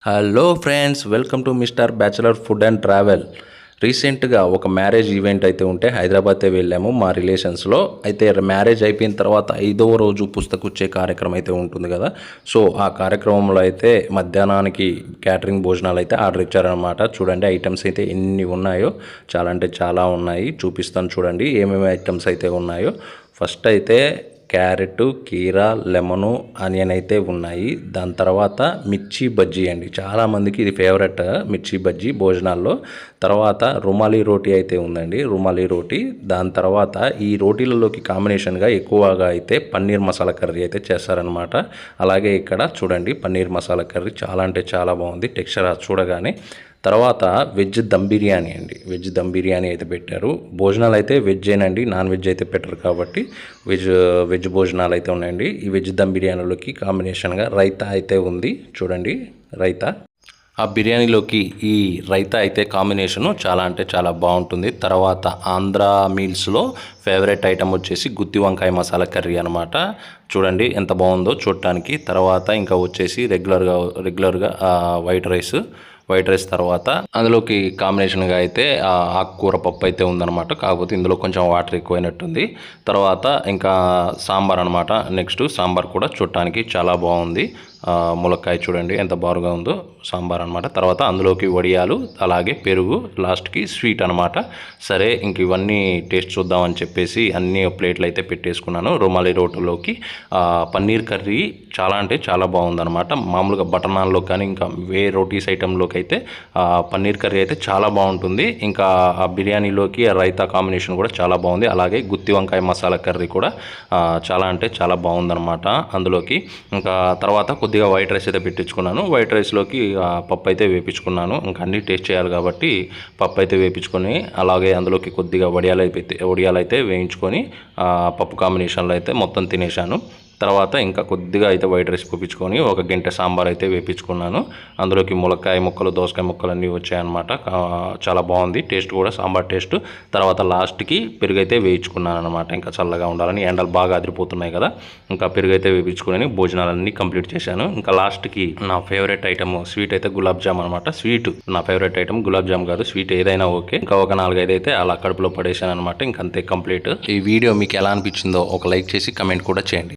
Hello friends, welcome to mister bachelor food and travel. రీసెంట్గా ఒక marriage event అయితే ఉంటే హైదరాబాద్ వెళ్ళాము మా రిలేషన్స్లో. అయితే మ్యారేజ్ అయిపోయిన తర్వాత 5వ రోజు పుస్తకుచ్చే కార్యక్రమం అయితే ఉంటుంది కదా. సో ఆ కార్యక్రమంలో అయితే మధ్యాహ్నానికి క్యాటరింగ్ భోజనాలు అయితే ఆర్డర్ ఇచ్చారనమాట. చూడండి ఐటమ్స్ అయితే ఎన్ని ఉన్నాయో, చాలా అంటే చాలా ఉన్నాయి. చూపిస్తాను చూడండి ఏమేమి ఐటమ్స్ అయితే ఉన్నాయో. ఫస్ట్ అయితే క్యారెట్, కీరా, లెమను, ఆనియన్ అయితే ఉన్నాయి. దాని తర్వాత మిర్చి బజ్జీ అండి, చాలామందికి ఇది ఫేవరెట్ మిర్చి బజ్జీ భోజనాల్లో. తర్వాత రుమాలి రోటీ అయితే ఉందండి, రుమాలి రోటీ. దాని తర్వాత ఈ రోటీలలోకి కాంబినేషన్గా ఎక్కువగా అయితే పన్నీర్ మసాలా కర్రీ అయితే చేస్తారనమాట. అలాగే ఇక్కడ చూడండి పన్నీర్ మసాలా కర్రీ చాలా అంటే చాలా బాగుంది టెక్స్చర్ చూడగానే. తర్వాత వెజ్ దమ్ బిర్యానీ అండి, వెజ్ దమ్ బిర్యానీ అయితే పెట్టారు. భోజనాలు అయితే వెజ్జేనండి, నాన్ వెజ్ అయితే పెట్టరు కాబట్టి వెజ్ భోజనాలు అయితే ఉన్నాయండి. ఈ వెజ్ దమ్ బిర్యానీలోకి కాంబినేషన్గా రైతా అయితే ఉంది. చూడండి రైతా, ఆ బిర్యానీలోకి ఈ రైతా అయితే కాంబినేషను చాలా అంటే చాలా బాగుంటుంది. తర్వాత ఆంధ్ర మీల్స్లో ఫేవరెట్ ఐటమ్ వచ్చేసి గుత్తి వంకాయ మసాలా కర్రీ అనమాట. చూడండి ఎంత బాగుందో చూడటానికి. తర్వాత ఇంకా వచ్చేసి రెగ్యులర్గా వైట్ రైస్ తర్వాత అందులోకి కాంబినేషన్గా అయితే ఆకుకూర పప్పు అయితే ఉందన్నమాట. కాకపోతే ఇందులో కొంచెం వాటర్ ఎక్కువైనట్టుంది. తర్వాత ఇంకా సాంబార్ అనమాట. నెక్స్ట్ సాంబార్ కూడా చూడటానికి చాలా బాగుంది. ములక్కాయ చూడండి ఎంత బారుగా ఉందో, సాంబార్ అనమాట. తర్వాత అందులోకి వడియాలు, అలాగే పెరుగు, లాస్ట్కి స్వీట్ అనమాట. సరే ఇంక ఇవన్నీ టేస్ట్ చూద్దామని చెప్పేసి అన్ని ప్లేట్లు అయితే పెట్టేసుకున్నాను. రుమాలి రోటీలోకి పన్నీర్ కర్రీ చాలా అంటే చాలా బాగుందన్నమాట. మామూలుగా బటర్ నాన్లో కానీ ఇంకా రోటీస్ ఐటెంలోకి అయితే పన్నీర్ కర్రీ అయితే చాలా బాగుంటుంది. ఇంకా ఆ బిర్యానీలోకి ఆ రైతా కాంబినేషన్ కూడా చాలా బాగుంది. అలాగే గుత్తి వంకాయ మసాలా కర్రీ కూడా చాలా అంటే చాలా బాగుందన్నమాట. అందులోకి ఇంకా తర్వాత కొద్దిగా వైట్ రైస్ అయితే పెట్టించుకున్నాను. వైట్ రైస్లోకి పప్పు అయితే వేపించుకున్నాను. ఇంకా అన్నీ టేస్ట్ చేయాలి కాబట్టి పప్పు అయితే వేపించుకొని, అలాగే అందులోకి కొద్దిగా వడియాలు అయితే వేయించుకొని పప్పు కాంబినేషన్లో అయితే మొత్తం తినేశాను. తర్వాత ఇంకా కొద్దిగా అయితే వైట్ రైస్ పంపించుకొని ఒక గంట సాంబార్ అయితే వేపించుకున్నాను. అందులోకి ములక్కాయ ముక్కలు, దోసకాయ ముక్కలు అన్నీ వచ్చాయన్నమాట. చాలా బాగుంది టేస్ట్ కూడా, సాంబార్ టేస్ట్. తర్వాత లాస్ట్కి పెరుగు అయితే వేయించుకున్నాను అనమాట. ఇంకా చల్లగా ఉండాలని, ఎండలు బాగా అదిరిపోతున్నాయి కదా. ఇంకా పెరుగు అయితే వేయించుకొని భోజనాలన్నీ కంప్లీట్ చేశాను. ఇంకా లాస్ట్కి నా ఫేవరెట్ ఐటమ్ స్వీట్ అయితే గులాబ్ జామ్ అనమాట. స్వీట్ నా ఫేవరెట్ ఐటమ్, గులాబ్ జామ్ కాదు స్వీట్ ఏదైనా ఓకే. ఇంకా ఒక 4-5 అయితే అలా కడుపులో పడేసాను అనమాట. ఇంకంతే కంప్లీట్. ఈ వీడియో మీకు ఎలా అనిపించిందో ఒక లైక్ చేసి కమెంట్ కూడా చేయండి.